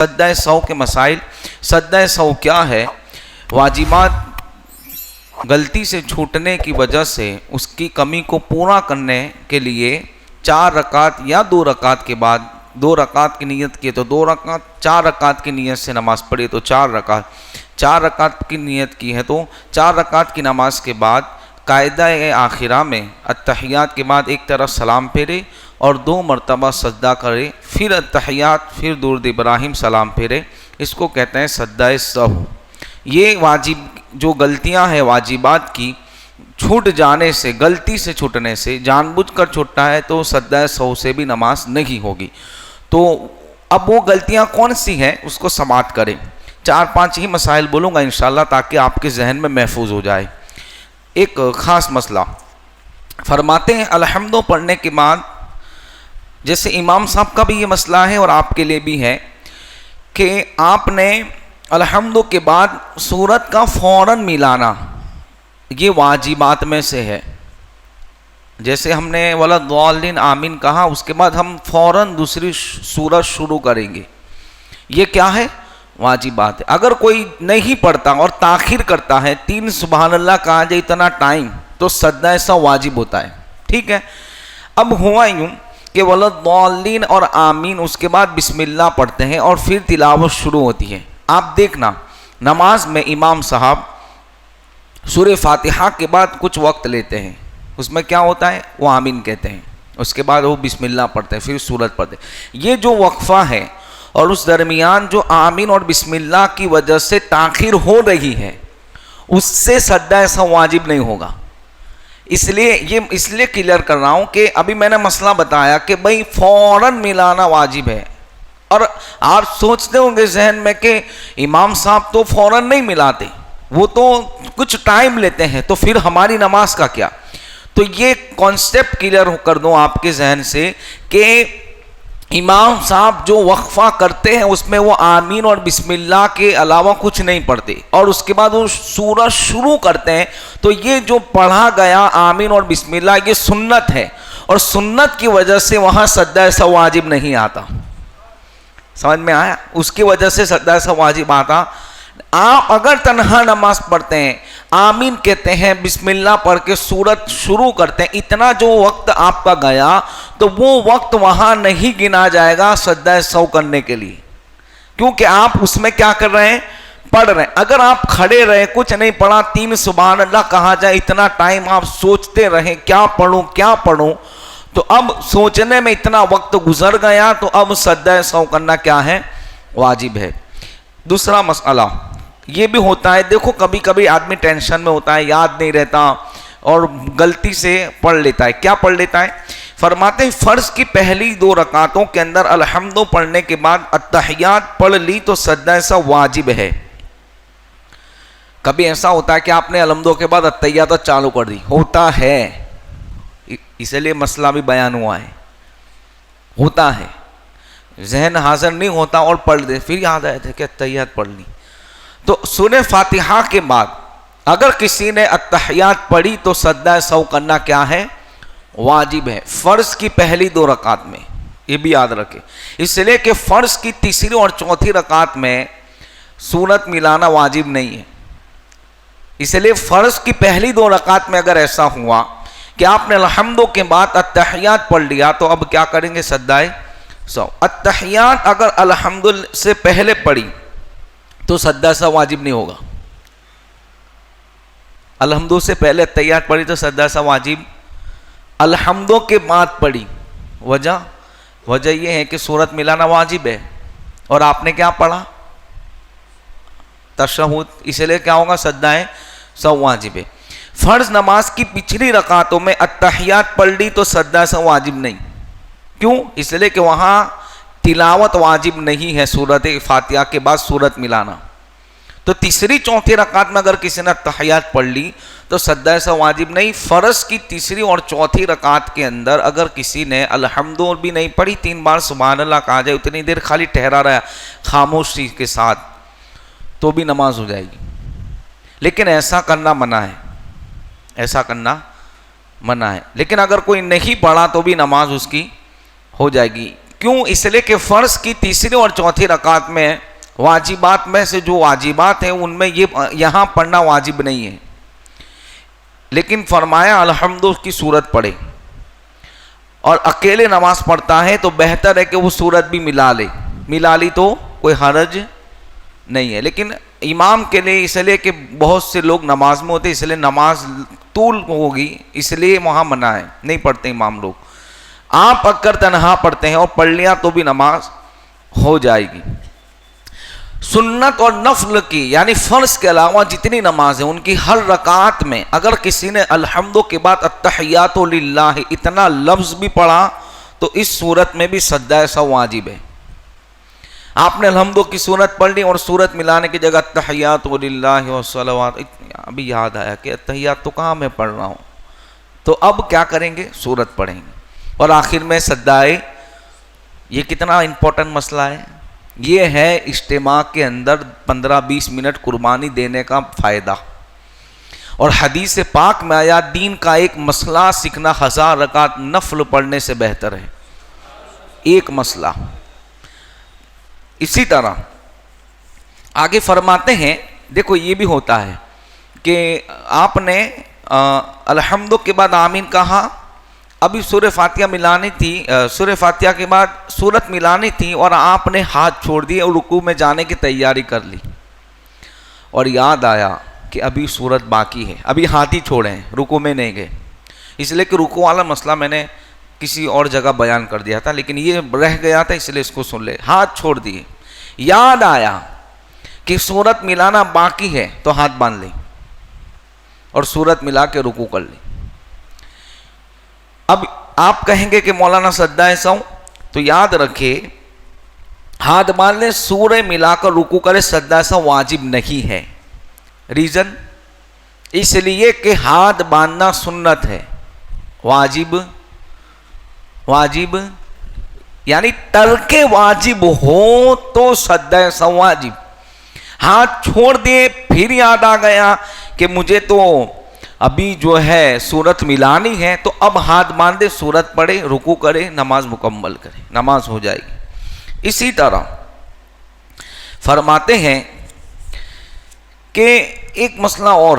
سجدہ سہو کے مسائل. سجدہ سہو کیا ہے؟ واجبات غلطی سے چھوٹنے کی وجہ سے اس کی کمی کو پورا کرنے کے لیے 4 رکعت یا 2 رکعت کے بعد 2 رکعت کی نیت کی تو 2 رکعت، 4 رکعت کی نیت سے نماز پڑھی تو 4 رکعت، 4 رکعت کی نیت کی ہے تو 4 رکعت کی نماز کے بعد قاعدہ آخرہ میں اتحیات کے بعد ایک طرف سلام پھیرے اور 2 مرتبہ سجدہ کرے، پھر اتحیات، پھر درود ابراہیم سلام پھیرے. اس کو کہتے ہیں سجدہ سہو. یہ واجب جو غلطیاں ہیں واجبات کی چھوٹ جانے سے، غلطی سے چھوٹنے سے، جان بوجھ کر چھوٹا ہے تو سجدہ سہو سے بھی نماز نہیں ہوگی. تو اب وہ غلطیاں کون سی ہیں اس کو سماعت کریں. 4-5 ہی مسائل بولوں گا انشاءاللہ تاکہ آپ کے ذہن میں محفوظ ہو جائے. ایک خاص مسئلہ فرماتے ہیں الحمدو پڑھنے کے بعد، جیسے امام صاحب کا بھی یہ مسئلہ ہے اور آپ کے لیے بھی ہے کہ آپ نے الحمدو کے بعد سورت کا فوراً ملانا یہ واجبات میں سے ہے. جیسے ہم نے وَلَضَّالِّينَ آمین کہا، اس کے بعد ہم فوراً دوسری سورت شروع کریں گے. یہ کیا ہے؟ واجبات ہے. اگر کوئی نہیں پڑھتا اور تاخیر کرتا ہے، 3 سبحان اللہ کہا جائے اتنا ٹائم، تو سجدہ سہو واجب ہوتا ہے. ٹھیک ہے. اب ہوا یوں کہ وَلَضَّالِّينَ اور آمین، اس کے بعد بسم اللہ پڑھتے ہیں اور پھر تلاوت شروع ہوتی ہے. آپ دیکھنا نماز میں امام صاحب سورہ فاتحہ کے بعد کچھ وقت لیتے ہیں، اس میں کیا ہوتا ہے؟ وہ آمین کہتے ہیں، اس کے بعد وہ بسم اللہ پڑھتے ہیں، پھر سورت پڑھتے ہیں. یہ جو وقفہ ہے اور اس درمیان جو آمین اور بسم اللہ کی وجہ سے تاخیر ہو رہی ہے، اس سے سجدہ سہو واجب نہیں ہوگا. اس لیے کلیئر کر رہا ہوں کہ ابھی میں نے مسئلہ بتایا کہ بھئی فوراً ملانا واجب ہے، اور آپ سوچتے ہوں گے ذہن میں کہ امام صاحب تو فوراً نہیں ملاتے، وہ تو کچھ ٹائم لیتے ہیں، تو پھر ہماری نماز کا کیا؟ تو یہ کانسیپٹ کلیئر کر دوں آپ کے ذہن سے کہ امام صاحب جو وقفہ کرتے ہیں اس میں وہ آمین اور بسم اللہ کے علاوہ کچھ نہیں پڑھتے، اور اس کے بعد وہ سورت شروع کرتے ہیں. تو یہ جو پڑھا گیا آمین اور بسم اللہ یہ سنت ہے، اور سنت کی وجہ سے وہاں سجدہ سہو واجب نہیں آتا. سمجھ میں آیا؟ اس کی وجہ سے سجدہ سہو واجب آتا. آپ اگر تنہا نماز پڑھتے ہیں، آمین کہتے ہیں، بسم اللہ پڑھ کے سورت شروع کرتے ہیں، اتنا جو وقت آپ کا گیا تو وہ وقت وہاں نہیں گنا جائے گا سجدہ سہو کرنے کے لیے، کیونکہ آپ اس میں کیا کر رہے ہیں؟ پڑھ رہے ہیں. اگر آپ کھڑے رہے، کچھ نہیں پڑھا، 3 سبحان اللہ کہا جائے اتنا ٹائم آپ سوچتے رہیں کیا پڑھوں، تو اب سوچنے میں اتنا وقت گزر گیا، تو اب سجدہ سہو کرنا کیا ہے؟ واجب ہے. دوسرا مسئلہ یہ بھی ہوتا ہے، دیکھو کبھی کبھی آدمی ٹینشن میں ہوتا ہے، یاد نہیں رہتا اور غلطی سے پڑھ لیتا ہے. کیا پڑھ لیتا ہے؟ فرماتے ہیں فرض کی پہلی 2 رکعتوں کے اندر الحمدو پڑھنے کے بعد اتحیات پڑھ لی تو سجدہ سہو واجب ہے. کبھی ایسا ہوتا ہے کہ آپ نے الحمدو کے بعد اتحیات چالو کر دی، ہوتا ہے، اسی لیے مسئلہ بھی بیان ہوا ہے، ہوتا ہے، ذہن حاضر نہیں ہوتا اور پڑھ دے، پھر یاد آئے تھے کہ اتحیات پڑھ لی. تو سورہ فاتحہ کے بعد اگر کسی نے اتحیات پڑھی تو سجدہ سہو کرنا کیا ہے؟ واجب ہے. فرض کی پہلی 2 رکعت میں، یہ بھی یاد رکھے، اس لیے کہ فرض کی تیسری اور چوتھی رکعت میں سورت ملانا واجب نہیں ہے. اس لیے فرض کی پہلی 2 رکعت میں اگر ایسا ہوا کہ آپ نے الحمدو کے بعد اتحیات پڑھ لیا تو اب کیا کریں گے؟ سجدہ سہو. اتحیات اگر الحمد سے پہلے پڑھی تو سجدہ سہو واجب نہیں ہوگا. الحمدو سے پہلے اتحیات پڑھی تو سجدہ سہو واجب، الحمدو کے بعد پڑھی. وجہ یہ ہے کہ سورت ملانا واجب ہے اور آپ نے کیا پڑھا؟ تشہد، اس لیے کیا ہوگا؟ سجدہ سہو واجب ہے. فرض نماز کی پچھلی رکعتوں میں اتحیات پڑھ لی تو سجدہ سہو واجب نہیں. کیوں؟ اس لیے کہ وہاں تلاوت واجب نہیں ہے سورت فاتحہ کے بعد سورت ملانا. تو تیسری 4تھی رکعت میں اگر کسی نے اتحیات پڑھ لی تو سجدہ سہو واجب نہیں. فرض کی تیسری اور چوتھی رکعت کے اندر اگر کسی نے الحمدو بھی نہیں پڑھی، 3 بار سبحان اللہ کہا جائے، اتنی دیر خالی ٹھہرا رہا خاموشی کے ساتھ، تو بھی نماز ہو جائے گی. لیکن ایسا کرنا منع ہے، ایسا کرنا منع ہے. لیکن اگر کوئی نہیں پڑھا تو بھی نماز اس کی ہو جائے گی. کیوں؟ اس لیے کہ فرض کی تیسری اور چوتھی رکعت میں واجبات میں سے جو واجبات ہیں ان میں یہاں پڑھنا واجب نہیں ہے، لیکن فرمایا الحمد کی صورت پڑھے، اور اکیلے نماز پڑھتا ہے تو بہتر ہے کہ وہ صورت بھی ملا لی تو کوئی حرج نہیں ہے، لیکن امام کے لیے اس لیے کہ بہت سے لوگ نماز میں ہوتے اس لیے نماز طول ہوگی، اس لیے وہاں منع ہے، نہیں پڑھتے امام لوگ۔ آپ اگر تنہا پڑھتے ہیں اور پڑھ لیا تو بھی نماز ہو جائے گی۔ سنت اور نفل کی یعنی فرض کے علاوہ جتنی نماز ہیں ان کی ہر رکعت میں اگر کسی نے الحمد کے بعد التحیات للہ اتنا لفظ بھی پڑھا تو اس صورت میں بھی سجدہ سہو واجب ہے۔ آپ نے الحمد کی صورت پڑھ لی اور صورت ملانے کی جگہ التحیات للہ والصلوات، ابھی یاد آیا کہ التحیات تو کہاں میں پڑھ رہا ہوں، تو اب کیا کریں گے؟ صورت پڑھیں گے، اور آخر میں سجدہ۔ یہ کتنا امپورٹنٹ مسئلہ ہے، یہ ہے اجتماع کے اندر 15-20 منٹ قربانی دینے کا فائدہ۔ اور حدیث پاک میں آیا دین کا ایک مسئلہ سیکھنا 1000 رکعت نفل پڑھنے سے بہتر ہے، ایک مسئلہ۔ اسی طرح آگے فرماتے ہیں، دیکھو یہ بھی ہوتا ہے کہ آپ نے الحمد کے بعد آمین کہا، ابھی سورہ فاتحہ ملانی تھی، سورہ فاتحہ کے بعد سورت ملانی تھی اور آپ نے ہاتھ چھوڑ دیے اور رکوع میں جانے کی تیاری کر لی، اور یاد آیا کہ ابھی سورت باقی ہے، ابھی ہاتھ ہی چھوڑے ہیں، رکوع میں نہیں گئے۔ اس لیے کہ رکوع والا مسئلہ میں نے کسی اور جگہ بیان کر دیا تھا، لیکن یہ رہ گیا تھا اس لیے اس کو سن لے۔ ہاتھ چھوڑ دیے، یاد آیا کہ سورت ملانا باقی ہے تو ہاتھ باندھ لیں اور سورت ملا کے رکوع کر لیں۔ اب آپ کہیں گے کہ مولانا سجدہ سہو، تو یاد رکھے ہاتھ باندھ لیں، سورہ ملا کر رکوع کرے، سجدہ سہو واجب نہیں ہے۔ ریزن اس لیے کہ ہاتھ باندھنا سنت ہے، واجب یعنی ترک واجب ہو تو سجدہ سہو واجب۔ ہاتھ چھوڑ دیے پھر یاد آ گیا کہ مجھے تو ابھی جو ہے سورت ملانی ہے، تو اب ہاتھ باندھے، سورت پڑھے، رکوع کرے، نماز مکمل کرے، نماز ہو جائے گی۔ اسی طرح فرماتے ہیں کہ ایک مسئلہ اور،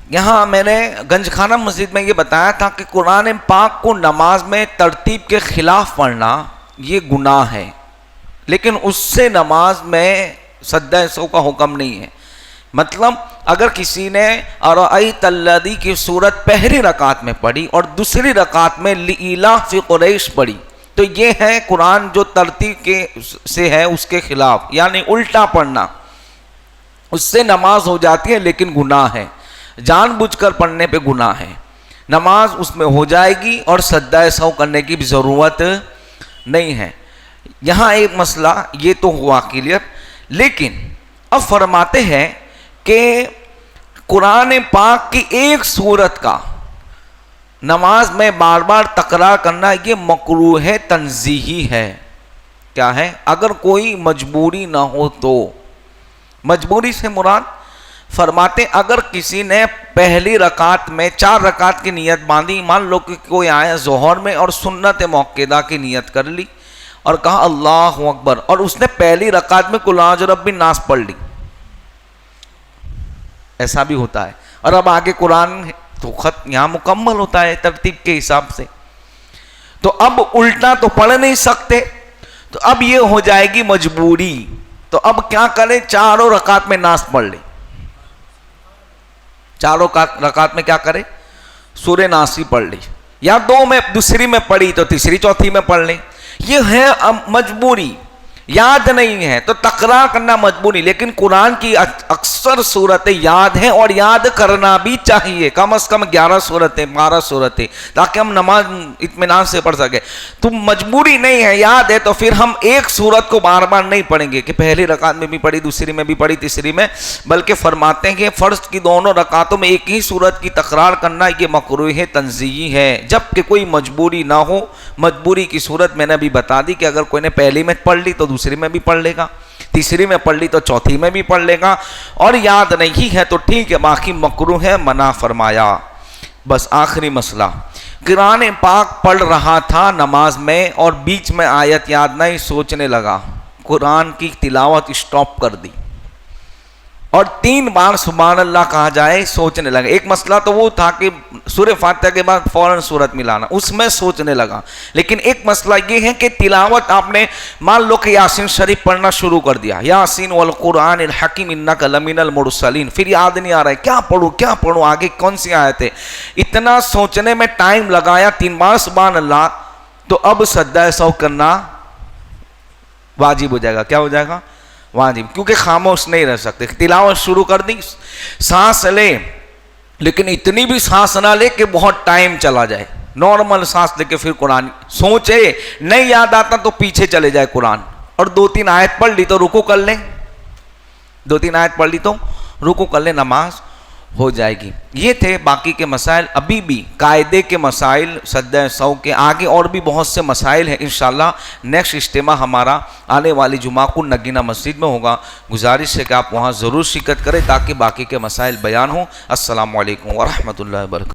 یہاں میں نے گنج خانہ مسجد میں یہ بتایا تھا کہ قرآن پاک کو نماز میں ترتیب کے خلاف پڑھنا یہ گناہ ہے، لیکن اس سے نماز میں سجدہ سہو کا حکم نہیں ہے۔ مطلب اگر کسی نے ارأیت الذی کی صورت پہلی رکعت میں پڑھی اور دوسری رکعت میں لإیلاف قریش پڑھی تو یہ ہے قرآن جو ترتیب کے سے ہے اس کے خلاف، یعنی الٹا پڑھنا، اس سے نماز ہو جاتی ہے لیکن گناہ ہے، جان بوجھ کر پڑھنے پہ گناہ ہے، نماز اس میں ہو جائے گی اور سجدہ سہو کرنے کی بھی ضرورت نہیں ہے۔ یہاں ایک مسئلہ یہ تو ہوا کلیئر، لیکن اب فرماتے ہیں کہ قرآن پاک کی ایک سورت کا نماز میں بار بار تکرار کرنا یہ مکروہ ہے، تنزیہی ہے۔ کیا ہے؟ اگر کوئی مجبوری نہ ہو تو، مجبوری سے مراد فرماتے اگر کسی نے پہلی رکعت میں 4 رکعت کی نیت باندھی، مان لو کہ کوئی آیا ظہر میں اور سنت موقدہ کی نیت کر لی اور کہا اللہ اکبر، اور اس نے پہلی رکعت میں قل اعوذ برب الناس پڑھ لی، ایسا بھی ہوتا ہے، اور اب آگے قرآن تو خط یہاں مکمل ہوتا ہے ترتیب کے حساب سے، تو اب الٹا تو پڑھ نہیں سکتے، تو اب یہ ہو جائے گی مجبوری، تو اب کیا کریں؟ 4 رکعت میں ناس پڑھ لیں، 4 رکعت میں کیا کریں؟ سورہ ناس ہی پڑھ لی، یا 2 میں دوسری میں پڑھی تو تیسری چوتھی میں پڑھ لیں، یہ ہے مجبوری، یاد نہیں ہے تو تکرار کرنا مجبوری، لیکن قرآن کی اکثر صورتیں یاد ہیں اور یاد کرنا بھی چاہیے، کم از کم 11 صورتیں 12 صورتیں، تاکہ ہم نماز اطمینان سے پڑھ سکیں۔ تو مجبوری نہیں ہے، یاد ہے تو پھر ہم ایک صورت کو بار بار نہیں پڑھیں گے کہ پہلی رکعت میں بھی پڑھی، دوسری میں بھی پڑھی، تیسری میں، بلکہ فرماتے ہیں کہ فرض کی دونوں رکعتوں میں ایک ہی صورت کی تکرار کرنا یہ مکروہ ہے، تنزیہی ہے، جب کہ کوئی مجبوری نہ ہو۔ مجبوری کی صورت میں نے ابھی بتا دی کہ اگر کوئی نے پہلی میں پڑھ لی تو دوسری میں بھی پڑھ لے گا، تیسری میں پڑھ لی تو چوتھی میں بھی پڑھ لے گا، اور یاد نہیں ہے تو ٹھیک ہے، باقی مکروہ ہے، منع فرمایا۔ بس آخری مسئلہ قرآن پاک پڑھ رہا تھا نماز میں اور بیچ میں آیت یاد نہیں، سوچنے لگا، قرآن کی تلاوت اسٹاپ کر دی اور 3 بار سبحان اللہ کہا جائے، سوچنے لگا۔ ایک مسئلہ تو وہ تھا کہ سورہ فاتحہ کے بعد فوراً سورت ملانا، اس میں سوچنے لگا، لیکن ایک مسئلہ یہ ہے کہ تلاوت آپ نے مان لو کہ یاسین شریف پڑھنا شروع کر دیا، یاسین والقرآن الحکیم انک لمن المرسلین، پھر یاد نہیں آ رہا ہے کیا پڑھوں آگے کون سی آیت ہے، اتنا سوچنے میں ٹائم لگایا، 3 بار سبحان اللہ، تو اب سجدہ سہو کرنا واجب ہو جائے گا۔ کیا ہو جائے گا؟ واجب، کیونکہ خاموش نہیں رہ سکتے۔ تلاوت شروع کر دی، سانس لے، لیکن اتنی بھی سانس نہ لے کہ بہت ٹائم چلا جائے، نارمل سانس لے کے پھر قرآن سوچے، نہیں یاد آتا تو پیچھے چلے جائے قرآن، اور 2-3 آیت پڑھ لی تو رکوع کر لیں، 2-3 آیت پڑھ لی تو رکوع کر لیں، نماز ہو جائے گی۔ یہ تھے باقی کے مسائل، ابھی بھی قاعدے کے مسائل سجدہ سہو کے، آگے اور بھی بہت سے مسائل ہیں انشاءاللہ۔ نیکسٹ اجتماع ہمارا آنے والی جمعہ کو نگینہ مسجد میں ہوگا، گزارش ہے کہ آپ وہاں ضرور شرکت کریں تاکہ باقی کے مسائل بیان ہوں۔ السلام علیکم ورحمۃ اللہ وبرکاتہ۔